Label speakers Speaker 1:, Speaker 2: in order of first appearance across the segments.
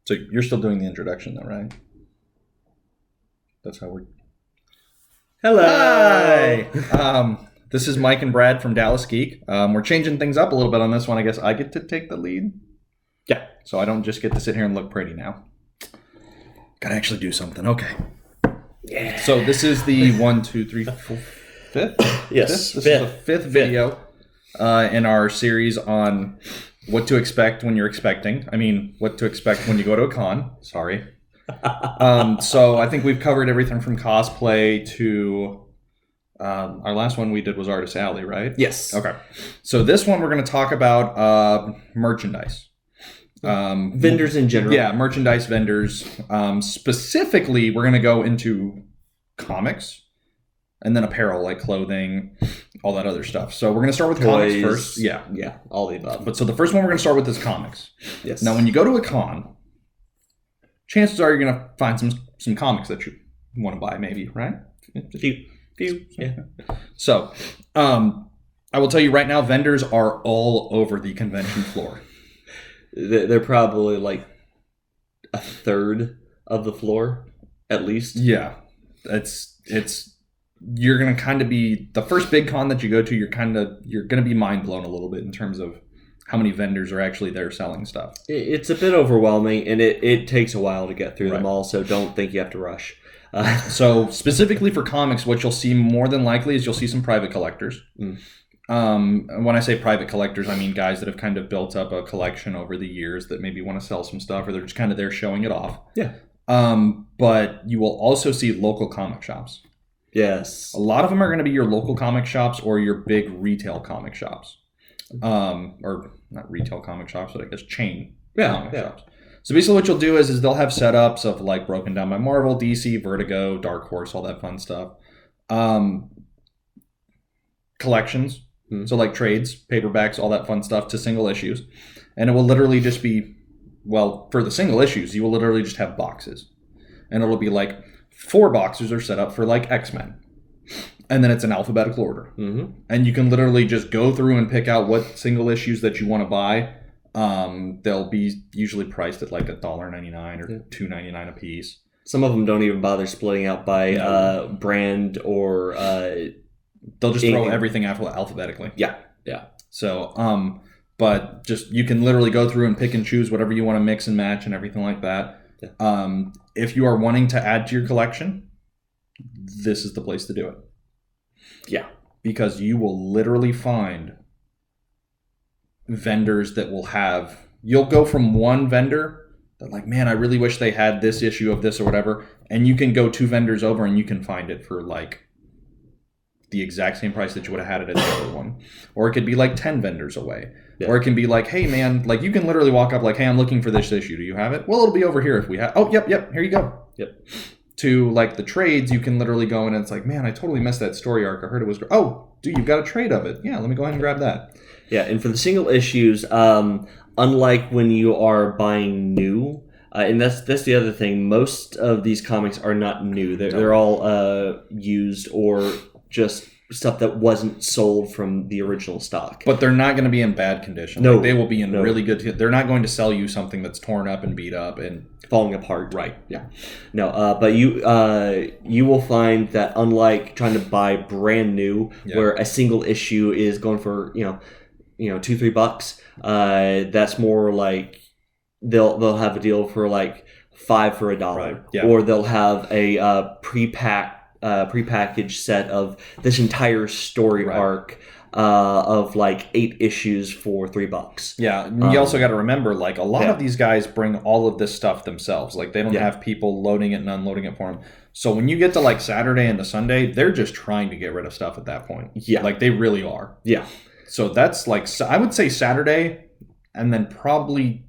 Speaker 1: So you're still doing the introduction though, right? That's how we're...
Speaker 2: Hello.
Speaker 1: Hi! This is Mike and Brad from Dallas Geek. We're changing things up a little bit on this one. I guess I get to take the lead.
Speaker 2: Yeah.
Speaker 1: So I don't just get to sit here and look pretty now. Gotta actually do something. Okay.
Speaker 2: Yeah.
Speaker 1: So this is the 1, 2, 3, 4, fifth?
Speaker 2: Yes.
Speaker 1: This is the fifth video in our series on what to expect when you're expecting. I mean, what to expect when you go to a con. Sorry. So I think we've covered everything from cosplay to our last one we did was Artist Alley, right?
Speaker 2: Yes.
Speaker 1: Okay. So this one we're going to talk about merchandise.
Speaker 2: Vendors in general.
Speaker 1: Yeah, merchandise vendors. Specifically, we're going to go into comics and then apparel like clothing, all that other stuff. So we're going to start with
Speaker 2: Toys.
Speaker 1: comics first. Yeah.
Speaker 2: Yeah, all the above.
Speaker 1: But so the first one we're going to start with is comics.
Speaker 2: Yes.
Speaker 1: Now, when you go to a con, chances are you're going to find some comics that you want to buy, maybe, right?
Speaker 2: Few. Yeah.
Speaker 1: So, I will tell you right now, vendors are all over the convention floor.
Speaker 2: They're probably like a third of the floor, at least.
Speaker 1: Yeah, you're going to kind of be the first big con that you go to. You're going to be mind blown a little bit in terms of how many vendors are actually there selling stuff.
Speaker 2: It's a bit overwhelming, and it takes a while to get through them
Speaker 1: Right.
Speaker 2: all, so don't think you have to rush.
Speaker 1: So specifically for comics, what you'll see more than likely is you'll see some private collectors. When I say private collectors, I mean guys that have kind of built up a collection over the years that maybe want to sell some stuff, or they're just kind of there showing it off.
Speaker 2: Yeah.
Speaker 1: But you will also see local comic shops.
Speaker 2: Yes.
Speaker 1: A lot of them are going to be your local comic shops or your big retail comic shops. Or not retail comic shops, but I guess chain comic shops. So basically what you'll do is they'll have setups of like Broken Down by Marvel, DC, Vertigo, Dark Horse, all that fun stuff. Collections. So like trades, paperbacks, all that fun stuff to single issues. And it will literally just be, well, for the single issues, you will literally just have boxes. And it'll be like 4 boxes are set up for like X-Men. And then it's in alphabetical order.
Speaker 2: Mm-hmm.
Speaker 1: And you can literally just go through and pick out what single issues that you want to buy. They'll be usually priced at like $1.99 or $2.99 a piece.
Speaker 2: Some of them don't even bother splitting out by brand or...
Speaker 1: They'll just throw everything alphabetically.
Speaker 2: Yeah.
Speaker 1: So, but just you can literally go through and pick and choose whatever you want to mix and match and everything like that.
Speaker 2: Yeah.
Speaker 1: If you are wanting to add to your collection, this is the place to do it.
Speaker 2: Yeah.
Speaker 1: Because you will literally find vendors that will have... You'll go from one vendor that like, man, I really wish they had this issue of this or whatever, and you can go 2 vendors over and you can find it for like the exact same price that you would have had it at the other one. Or it could be like 10 vendors away. Yeah. Or it can be like, hey man, like you can literally walk up like, hey, I'm looking for this issue. Do you have it? Well, it'll be over here if we have... Oh, yep, here you go.
Speaker 2: Yep.
Speaker 1: To like the trades, you can literally go in and it's like, man, I totally missed that story arc. I heard it was... Oh, dude, you've got a trade of it. Yeah, let me go ahead and grab that.
Speaker 2: Yeah, and for the single issues, unlike when you are buying new... and that's the other thing. Most of these comics are not new. They're all used or just stuff that wasn't sold from the original stock.
Speaker 1: But they're not going to be in bad condition.
Speaker 2: No.
Speaker 1: Like, they will be in really good... They're not going to sell you something that's torn up and beat up and...
Speaker 2: falling apart.
Speaker 1: Right, yeah.
Speaker 2: No, but you will find that unlike trying to buy brand new, where a single issue is going for, $2-3, that's more like they'll have a deal for like $5 for $1,
Speaker 1: right. Yeah.
Speaker 2: Or they'll have a prepackaged set of this entire story arc of like 8 issues for $3.
Speaker 1: Yeah, you also got to remember, like a lot of these guys bring all of this stuff themselves. Like they don't have people loading it and unloading it for them. So when you get to like Saturday into Sunday, they're just trying to get rid of stuff at that point.
Speaker 2: Yeah,
Speaker 1: like they really are.
Speaker 2: Yeah.
Speaker 1: So that's like, I would say Saturday, and then probably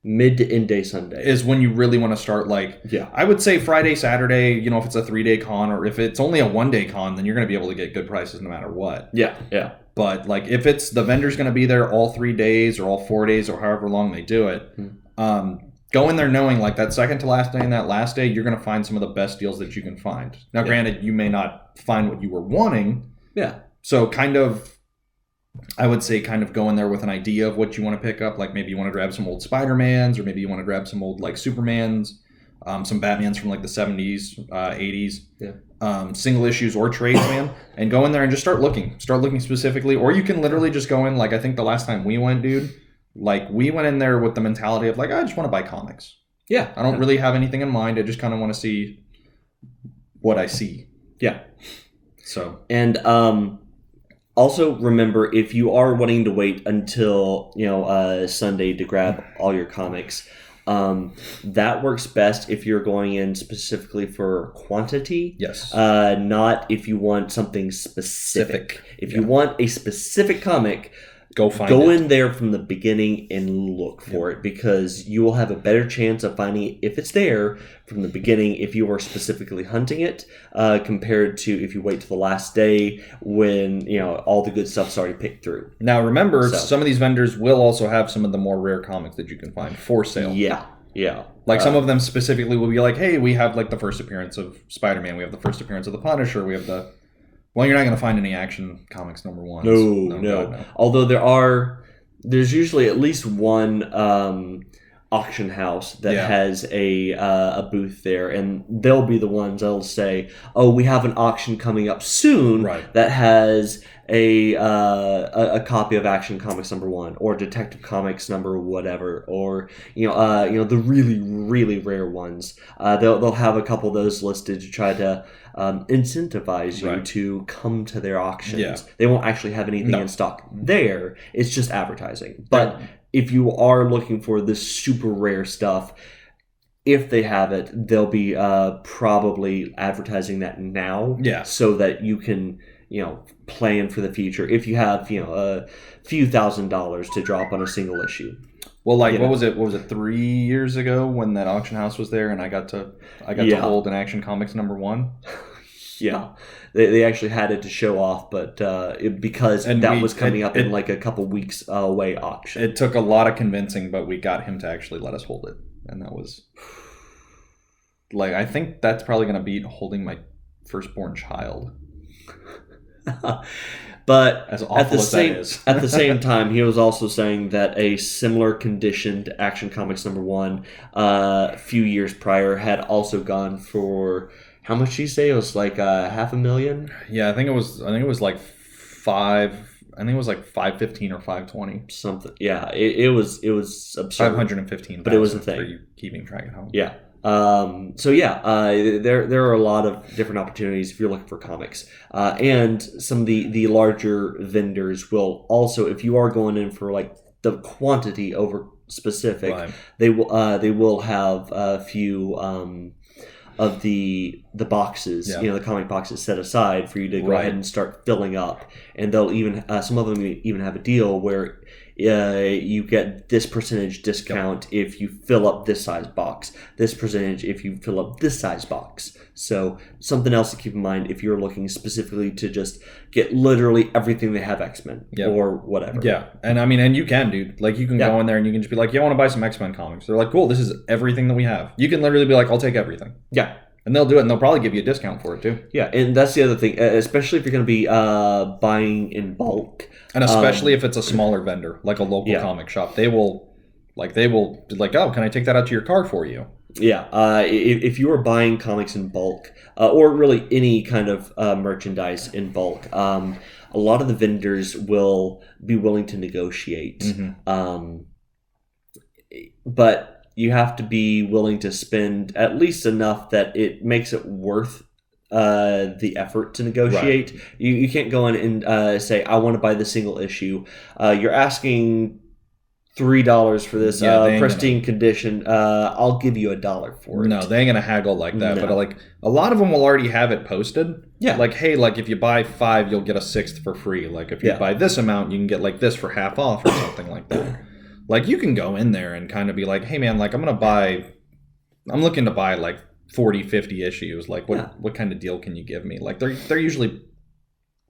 Speaker 2: mid to end day Sunday
Speaker 1: is when you really want to start. Like, I would say Friday, Saturday, if it's a 3-day con, or if it's only a 1-day con, then you're going to be able to get good prices no matter what.
Speaker 2: Yeah.
Speaker 1: But like if it's the vendor's going to be there all 3 days or all 4 days or however long they do it, go in there knowing like that second to last day and that last day, you're going to find some of the best deals that you can find. Now, granted, you may not find what you were wanting.
Speaker 2: Yeah.
Speaker 1: So kind of I would say kind of go in there with an idea of what you want to pick up. Like maybe you want to grab some old Spider-Mans, or maybe you want to grab some old like Supermans, some Batmans from like the 70s, 80s, single issues or trades, man, and go in there and just start looking specifically. Or you can literally just go in, like I think the last time we went, dude, like we went in there with the mentality of like, I just want to buy comics.
Speaker 2: Yeah.
Speaker 1: I don't really have anything in mind. I just kind of want to see what I see.
Speaker 2: Yeah.
Speaker 1: So.
Speaker 2: And also remember, if you are wanting to wait until Sunday to grab all your comics, that works best if you're going in specifically for quantity.
Speaker 1: Yes.
Speaker 2: Not if you want something specific. If you want a specific comic, go in there from the beginning and look for it, because you will have a better chance of finding it if it's there from the beginning if you are specifically hunting it, compared to if you wait till the last day when all the good stuff's already picked through.
Speaker 1: Now remember, some of these vendors will also have some of the more rare comics that you can find for sale.
Speaker 2: Yeah.
Speaker 1: Like some of them specifically will be like, hey, we have like the first appearance of Spider-Man, we have the first appearance of the Punisher, we have the... Well, you're not going to find any Action Comics #1s.
Speaker 2: No. Although there's usually at least one auction house that has a booth there, and they'll be the ones that'll say, "Oh, we have an auction coming up soon that has a copy of Action Comics #1 or Detective Comics number whatever, or the really really rare ones. They'll have a couple of those listed to try to incentivize you to come to their auctions.
Speaker 1: Yeah.
Speaker 2: They won't actually have anything in stock there. It's just advertising. But if you are looking for this super rare stuff, if they have it, they'll be probably advertising that now, so that you can plan for the future. If you have a few $1,000s to drop on a single issue.
Speaker 1: Well, like what was it? 3 years ago when that auction house was there, and I got to hold an Action Comics #1.
Speaker 2: Yeah, they actually had it to show off, but because that was coming up in like a couple weeks away auction.
Speaker 1: It took a lot of convincing, but we got him to actually let us hold it, and that was like, I think that's probably going to beat holding my firstborn child.
Speaker 2: But
Speaker 1: as awful as that is.
Speaker 2: At the same time, he was also saying that a similar condition to Action Comics #1 a few years prior had also gone for, how much did he say? It was like $500,000?
Speaker 1: Yeah, I think it was like $515 or $520.
Speaker 2: Something. Yeah, it was absurd.
Speaker 1: 515.
Speaker 2: But it was a thing.
Speaker 1: For you keeping track at home.
Speaker 2: Yeah. There are a lot of different opportunities if you're looking for comics, and some of the larger vendors will also, if you are going in for like the quantity over specific, they will have a few of the boxes, the comic boxes set aside for you to go ahead and start filling up, and they'll even some of them even have a deal where you get this percentage discount if you fill up this size box, this percentage if you fill up this size box. So something else to keep in mind if you're looking specifically to just get literally everything they have X-Men or whatever.
Speaker 1: Yeah, and I mean, and you can, dude. Like, you can go in there and you can just be like, I want to buy some X-Men comics. They're like, cool, this is everything that we have. You can literally be like, I'll take everything. Yeah. And they'll do it, and they'll probably give you a discount for it, too.
Speaker 2: Yeah, and that's the other thing, especially if you're going to be buying in bulk.
Speaker 1: And especially if it's a smaller vendor, like a local comic shop. They will be like, oh, can I take that out to your car for you?
Speaker 2: Yeah, if you are buying comics in bulk, or really any kind of merchandise in bulk, a lot of the vendors will be willing to negotiate. Mm-hmm. But you have to be willing to spend at least enough that it makes it worth the effort to negotiate. Right. You can't go in and say, I want to buy the single issue. You're asking $3 for this pristine condition. I'll give you $1 for it.
Speaker 1: No, they ain't gonna haggle like that. No. But like, a lot of them will already have it posted. Yeah. Like, hey, like if you buy 5, you'll get a 6th for free. Like if you buy this amount, you can get like this for half off or something like that. Like, you can go in there and kind of be like, hey man, like I'm looking to buy like 40, 50 issues. Like what kind of deal can you give me? Like they're usually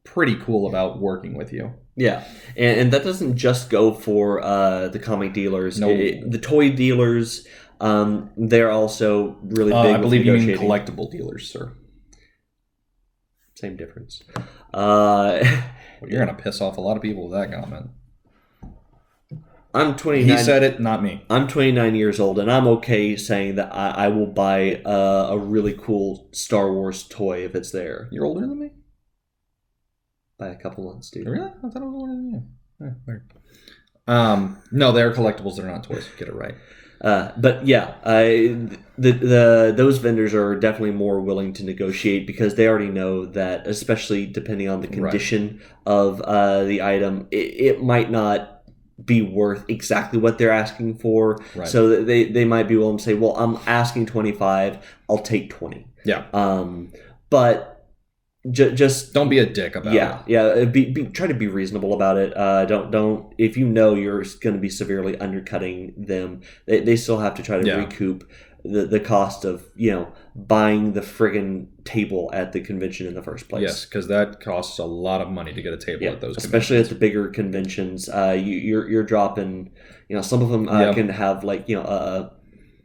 Speaker 1: pretty cool about working with you.
Speaker 2: Yeah, and that doesn't just go for the comic dealers. No. The toy dealers, they're also really big.
Speaker 1: I believe you mean collectible dealers, sir.
Speaker 2: Same difference.
Speaker 1: Well, you're gonna piss off a lot of people with that comment.
Speaker 2: I'm 29.
Speaker 1: He said it, not me.
Speaker 2: I'm 29 years old, and I'm okay saying that I will buy a really cool Star Wars toy if it's there.
Speaker 1: You're older than me?
Speaker 2: By a couple months, dude.
Speaker 1: Really? I thought I was older than you. Weird. No, they're collectibles. They're not toys. Get it right.
Speaker 2: But yeah, those vendors are definitely more willing to negotiate because they already know that, especially depending on the condition of the item, it might not be worth exactly what they're asking for.
Speaker 1: Right.
Speaker 2: So they might be willing to say, well, I'm asking 25, I'll take 20.
Speaker 1: Yeah.
Speaker 2: But just
Speaker 1: don't be a dick about it.
Speaker 2: Yeah. Try to be reasonable about it. Don't if you know you're going to be severely undercutting them, they still have to try to recoup the cost of buying the friggin' table at the convention in the first place.
Speaker 1: Yes, because that costs a lot of money to get a table at those,
Speaker 2: especially at the bigger conventions. You're dropping. Some of them can have a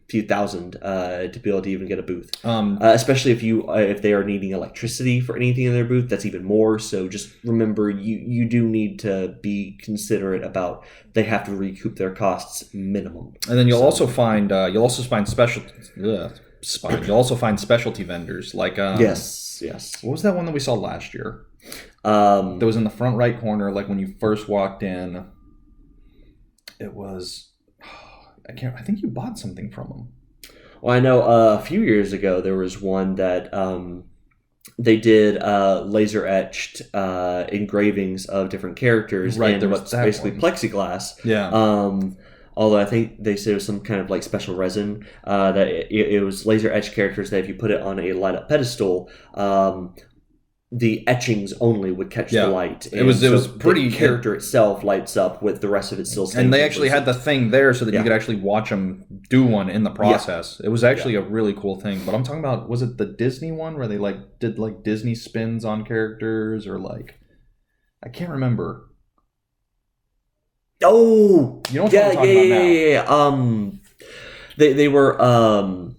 Speaker 2: few thousand to be able to even get a booth. Especially if they are needing electricity for anything in their booth, that's even more. So just remember, you do need to be considerate about they have to recoup their costs minimum.
Speaker 1: And then you'll also find specialty vendors like
Speaker 2: yes.
Speaker 1: What was that one that we saw last year? That was in the front right corner, like when you first walked in. It was. I think you bought something from them.
Speaker 2: Well, I know a few years ago there was one that they did laser etched engravings of different characters in what's basically plexiglass.
Speaker 1: Yeah.
Speaker 2: Although I think they said it was some kind of special resin that it was laser etched characters that if you put it on a light up pedestal, the etchings only would catch the light.
Speaker 1: It was pretty.
Speaker 2: The character itself lights up with the rest of it still staying.
Speaker 1: And they actually had the thing there so that you could actually watch them do one in the process. Yeah. It was actually a really cool thing. But I'm talking about, was it the Disney one where they did Disney spins on characters or I can't remember.
Speaker 2: Oh,
Speaker 1: you know what I'm talking about now.
Speaker 2: Yeah. They were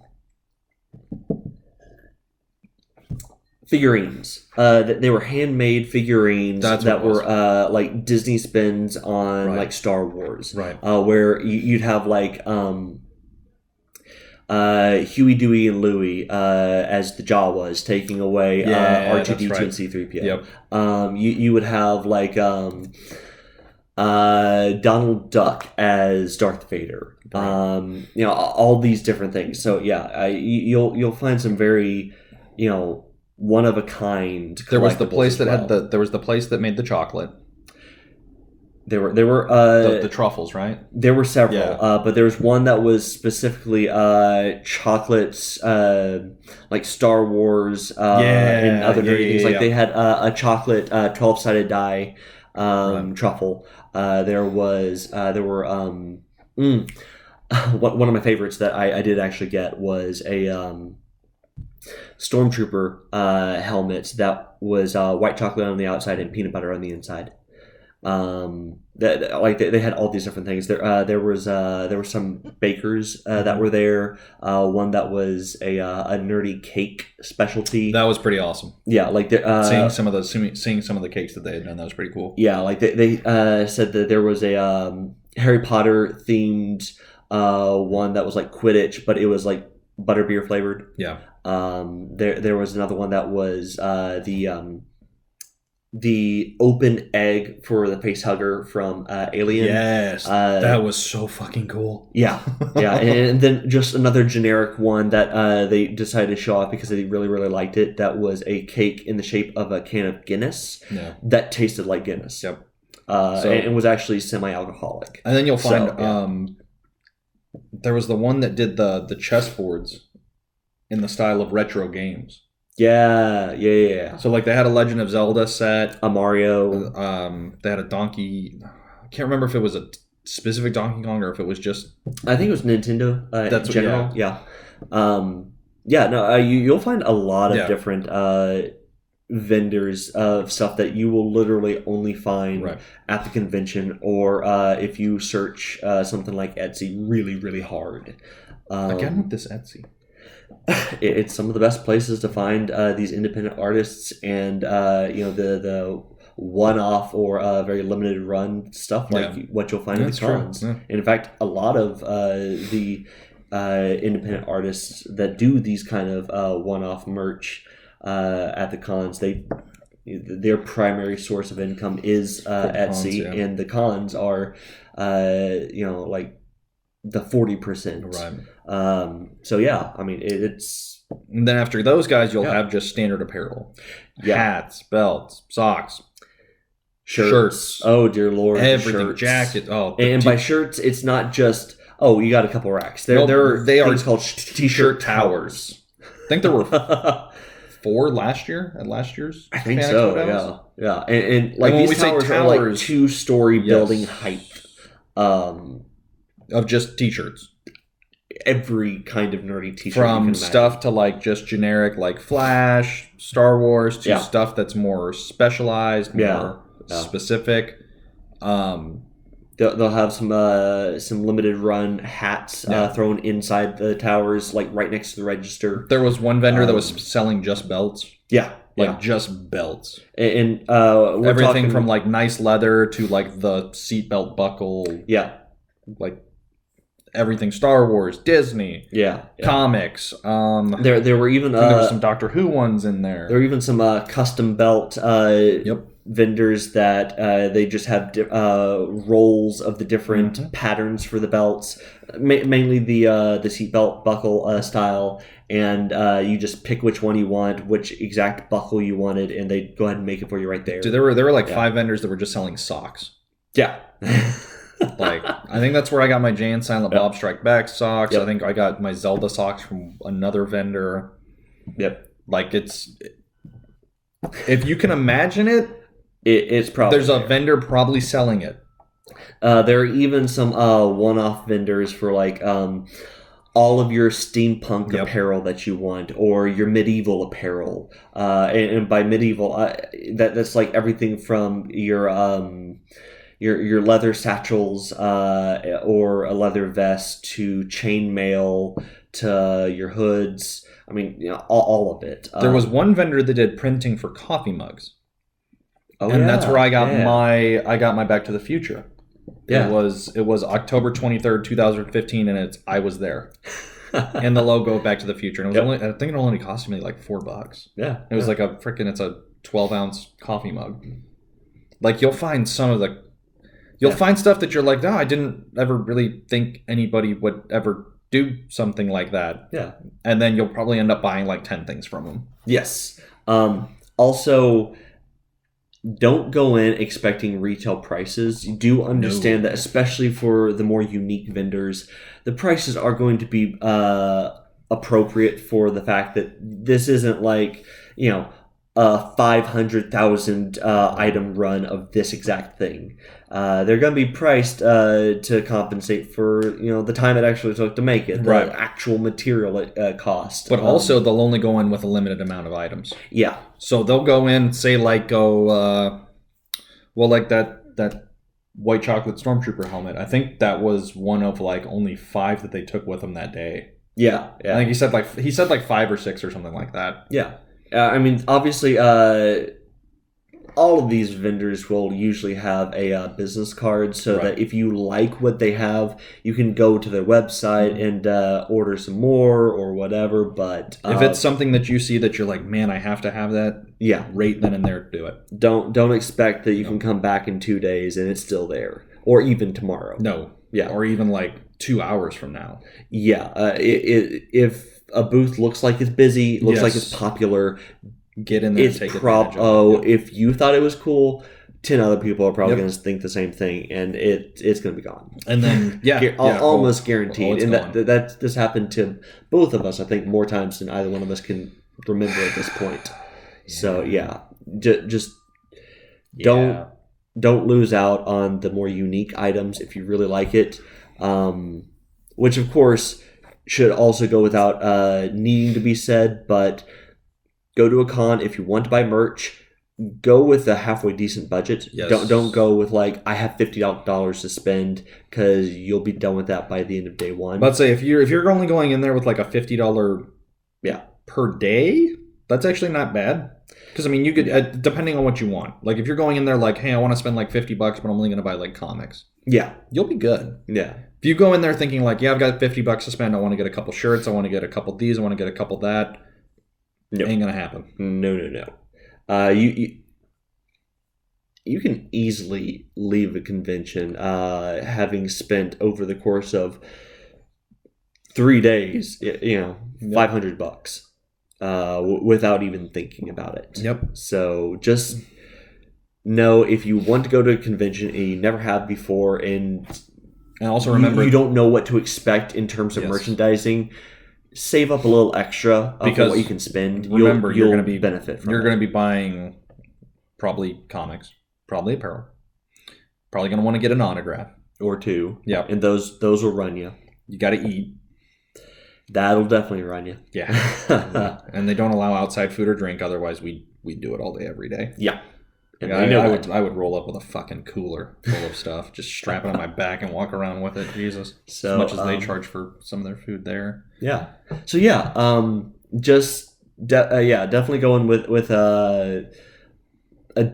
Speaker 2: figurines. They were handmade figurines that were Disney spins on Star Wars.
Speaker 1: Right.
Speaker 2: Where you'd have Huey, Dewey, and Louie as the Jawas taking away R2-D2 and C-3PO.
Speaker 1: Yep.
Speaker 2: You would have Donald Duck as Darth Vader. Right. All these different things. So yeah, you'll find some very one of a kind.
Speaker 1: There was the place that there was the place that made the chocolate.
Speaker 2: There were
Speaker 1: the truffles, right?
Speaker 2: There were several, but there was one that was specifically chocolates, like Star Wars and other nerdy things. They had a chocolate 12-sided die truffle. There were one of my favorites that I did actually get was a Stormtrooper helmet that was white chocolate on the outside and peanut butter on the inside. They had all these different things. There were some bakers that were there. One that was a nerdy cake specialty.
Speaker 1: That was pretty awesome.
Speaker 2: Yeah,
Speaker 1: seeing some of the cakes that they had done, that was pretty cool.
Speaker 2: Yeah, they said that there was a Harry Potter themed one that was Quidditch, but it was butterbeer flavored.
Speaker 1: Yeah.
Speaker 2: There was another one that was the open egg for the face hugger from Alien.
Speaker 1: Yes, that was so fucking cool.
Speaker 2: Yeah, and then just another generic one that they decided to show off because they really, really liked it. That was a cake in the shape of a can of Guinness that tasted like Guinness.
Speaker 1: Yep.
Speaker 2: And it was actually semi-alcoholic.
Speaker 1: And then you'll find there was the one that did the chessboards in the style of retro games.
Speaker 2: Yeah.
Speaker 1: So they had a Legend of Zelda set,
Speaker 2: a Mario.
Speaker 1: They had a Donkey. I can't remember if it was a specific Donkey Kong or if it was just.
Speaker 2: I think it was Nintendo. That's in general. You'll find a lot of different vendors of stuff that you will literally only find at the convention, or if you search something like Etsy really, really hard.
Speaker 1: Again with this Etsy.
Speaker 2: It's some of the best places to find these independent artists and the one-off or very limited run stuff like what you'll find at the cons.
Speaker 1: Yeah.
Speaker 2: And in fact, a lot of the independent artists that do these kind of one-off merch at the cons, their primary source of income is Etsy,
Speaker 1: cons,
Speaker 2: and the cons are like the 40%.
Speaker 1: Right.
Speaker 2: So yeah, I mean it's.
Speaker 1: And then after those guys, you'll have just standard apparel, hats, belts, socks, shirts.
Speaker 2: Oh dear lord,
Speaker 1: everything,
Speaker 2: shirts.
Speaker 1: jackets. Oh,
Speaker 2: and by shirts, it's not just you got a couple racks. They are things called t-shirt towers.
Speaker 1: I think there were 4 last year at last year's.
Speaker 2: I think so. Yeah. And like
Speaker 1: when
Speaker 2: these towers are like 2-story building height.
Speaker 1: Of just t-shirts.
Speaker 2: Every kind of nerdy t-shirt
Speaker 1: from stuff to like just generic like Flash, Star Wars to stuff that's more specialized, more specific.
Speaker 2: They'll have some limited run hats thrown inside the towers, like right next to the register.
Speaker 1: There was one vendor that was selling just belts. Just belts,
Speaker 2: and
Speaker 1: everything from like nice leather to like the seatbelt buckle. Like everything Star Wars, Disney, comics.
Speaker 2: There were even
Speaker 1: there were some Doctor Who ones in there.
Speaker 2: There were even some custom belt vendors that they just have rolls of the different patterns for the belts, mainly the seatbelt buckle style, and you just pick which one you want, which exact buckle you wanted, and they go ahead and make it for you right there.
Speaker 1: Dude, there were like 5 vendors that were just selling socks. Like, I think that's where I got my Jay and Silent Bob Strike Back socks. I think I got my Zelda socks from another vendor. Like, it's... If you can imagine it,
Speaker 2: it's probably...
Speaker 1: There's a vendor probably selling it.
Speaker 2: There are even some one-off vendors for, like, all of your steampunk apparel that you want, or your medieval apparel. And by medieval, that's, like, everything from your leather satchels or a leather vest to chainmail to your hoods. I mean, all of it.
Speaker 1: There was one vendor that did printing for coffee mugs. That's where I got my Back to the Future. It was October 23rd, 2015, and I was there. And the logo of Back to the Future. And it was I think it only cost me like $4. It was like it's a 12-ounce coffee mug. Like, you'll find some of the... You'll find stuff that you're like, no, I didn't ever really think anybody would ever do something like that. And then you'll probably end up buying like 10 things from them.
Speaker 2: Yes. Also, don't go in expecting retail prices. You do understand that, especially for the more unique vendors, the prices are going to be appropriate for the fact that this isn't like, a 500,000 item run of this exact thing. They're going to be priced to compensate for the time it actually took to make it, the actual material cost.
Speaker 1: But also, they'll only go in with a limited amount of items. So they'll go in, say like like that white chocolate stormtrooper helmet. I think that was one of like only 5 that they took with them that day.
Speaker 2: I
Speaker 1: think he said like 5 or 6 or something like that.
Speaker 2: I mean, obviously, all of these vendors will usually have a business card so that if you like what they have, you can go to their website and order some more or whatever. But
Speaker 1: if it's something that you see that you're like, man, I have to have that, right then and there, do it.
Speaker 2: Don't expect that you can come back in 2 days and it's still there, or even tomorrow. Or even like 2 hours from now. If a booth looks like it's busy, looks like it's popular,
Speaker 1: get in there and take advantage of it.
Speaker 2: If you thought it was cool, 10 other people are probably going to think the same thing, and it's going to be gone.
Speaker 1: And then
Speaker 2: almost guaranteed. And this happened to both of us, I think, more times than either one of us can remember at this point. So just don't lose out on the more unique items if you really like it, which of course should also go without needing to be said, but go to a con if you want to buy merch. go with a halfway decent budget.
Speaker 1: Yes.
Speaker 2: Don't go with like I have $50 to spend, because you'll be done with that by the end of day one.
Speaker 1: Let's say if you're only going in there with like a $50 per day, that's actually not bad. Because I mean, you could depending on what you want. Like if you're going in there like, hey, I want to spend like $50, but I'm only going to buy like comics.
Speaker 2: Yeah,
Speaker 1: you'll be good.
Speaker 2: Yeah.
Speaker 1: If you go in there thinking like, yeah, I've got $50 to spend, I want to get a couple shirts, I want to get a couple these, I want to get a couple that.
Speaker 2: No.
Speaker 1: Ain't gonna happen.
Speaker 2: No. You can easily leave a convention having spent over the course of 3 days, $500 without even thinking about it.
Speaker 1: Yep.
Speaker 2: So just know, if you want to go to a convention and you never have before, and
Speaker 1: also remember
Speaker 2: you don't know what to expect in terms of merchandising, save up a little extra of what you can spend.
Speaker 1: Remember, you're going to
Speaker 2: be benefit from.
Speaker 1: You're going to be buying probably comics, probably apparel, probably going to want to get an autograph
Speaker 2: or two.
Speaker 1: Yeah,
Speaker 2: and those will run you.
Speaker 1: You got to eat.
Speaker 2: That'll definitely run you.
Speaker 1: Yeah, and they don't allow outside food or drink. Otherwise, we do it all day, every day.
Speaker 2: Yeah.
Speaker 1: I would roll up with a fucking cooler full of stuff, just strap it on my back and walk around with it. Jesus, as much as they charge for some of their food there.
Speaker 2: Yeah. So definitely going with a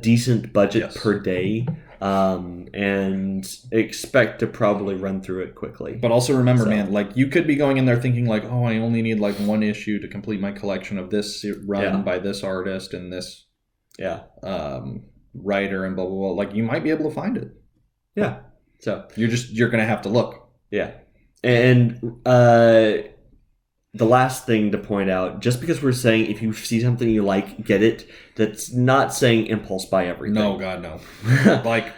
Speaker 2: decent budget per day, and expect to probably run through it quickly.
Speaker 1: But also remember, man, like you could be going in there thinking like, oh, I only need like one issue to complete my collection of this run by this artist and this writer and blah blah blah. Like you might be able to find it.
Speaker 2: Yeah.
Speaker 1: So you're gonna have to look.
Speaker 2: Yeah. And the last thing to point out, just because we're saying if you see something you like, get it, that's not saying impulse buy everything.
Speaker 1: No, God, no. Like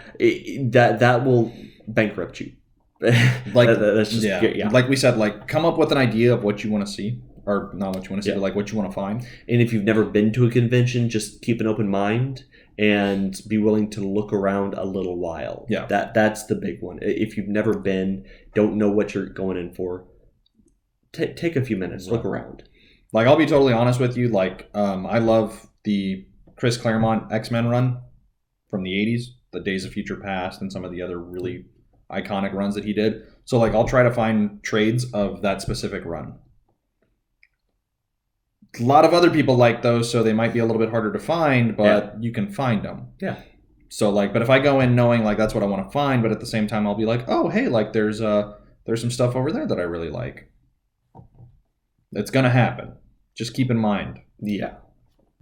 Speaker 2: that will bankrupt you.
Speaker 1: Like
Speaker 2: that's just,
Speaker 1: like we said, like come up with an idea of what you want to see, or not what you want to see, but like what you want to find.
Speaker 2: And if you've never been to a convention, just keep an open mind and be willing to look around a little while.
Speaker 1: Yeah,
Speaker 2: that's the big one. If you've never been, don't know what you're going in for, take a few minutes, look around.
Speaker 1: Like I'll be totally honest with you, like I love the Chris Claremont X-Men run from the 80s, the Days of Future Past, and some of the other really iconic runs that he did. So like I'll try to find trades of that specific run. A lot of other people like those, so they might be a little bit harder to find, but you can find them.
Speaker 2: Yeah.
Speaker 1: So like, but if I go in knowing like that's what I want to find, but at the same time I'll be like, oh hey, like there's some stuff over there that I really like. It's gonna happen. Just keep in mind.
Speaker 2: Yeah.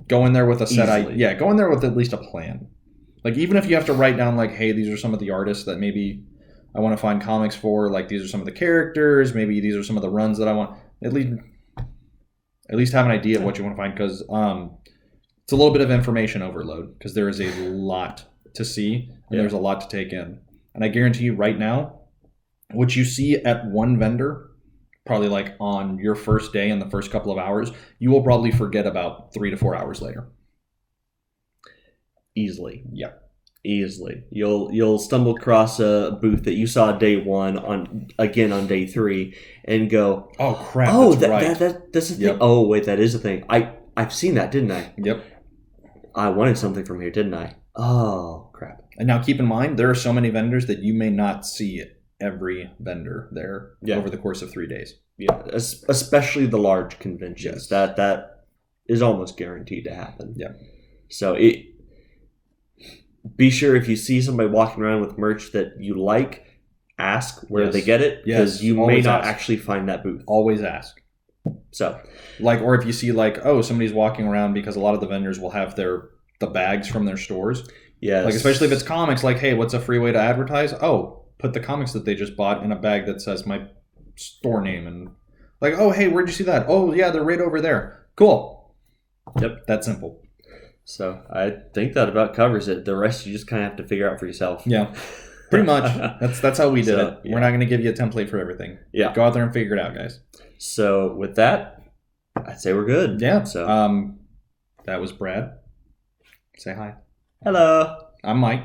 Speaker 1: Go in there with a set idea. Go in there with at least a plan. Like even if you have to write down like, hey, these are some of the artists that maybe I want to find comics for. Like these are some of the characters. Maybe these are some of the runs that I want. At least have an idea of what you want to find, because it's a little bit of information overload, because there is a lot to see and there's a lot to take in. And I guarantee you right now, what you see at one vendor, probably like on your first day in the first couple of hours, you will probably forget about 3 to 4 hours later.
Speaker 2: Easily.
Speaker 1: Yeah.
Speaker 2: Easily. You'll stumble across a booth that you saw day one on day 3 and go,
Speaker 1: oh crap,
Speaker 2: that's a thing. Yep. Oh wait, that is a thing. I've seen that, didn't I?
Speaker 1: Yep.
Speaker 2: I wanted something from here, didn't I? Oh crap.
Speaker 1: And now keep in mind, there are so many vendors that you may not see every vendor there over the course of 3 days.
Speaker 2: Yeah, especially the large conventions.
Speaker 1: Yes.
Speaker 2: That is almost guaranteed to happen.
Speaker 1: Yeah.
Speaker 2: So be sure if you see somebody walking around with merch that you like, ask where they get it, because you may not actually find that booth.
Speaker 1: Always ask.
Speaker 2: So,
Speaker 1: like, or if you see like, oh, somebody's walking around, because a lot of the vendors will have the bags from their stores.
Speaker 2: Yes.
Speaker 1: Like especially if it's comics, like, hey, what's a free way to advertise? Oh, put the comics that they just bought in a bag that says my store name, and like, oh, hey, where'd you see that? Oh, yeah, they're right over there. Cool.
Speaker 2: Yep.
Speaker 1: That's simple.
Speaker 2: So I think that about covers it. The rest you just kind of have to figure out for yourself.
Speaker 1: Yeah, pretty much. That's how we did it.
Speaker 2: Yeah.
Speaker 1: We're not going to give you a template for everything.
Speaker 2: Yeah.
Speaker 1: Go out there and figure it out, guys.
Speaker 2: So with that, I'd say we're good.
Speaker 1: Yeah.
Speaker 2: So
Speaker 1: that was Brad. Say hi.
Speaker 2: Hello.
Speaker 1: I'm Mike.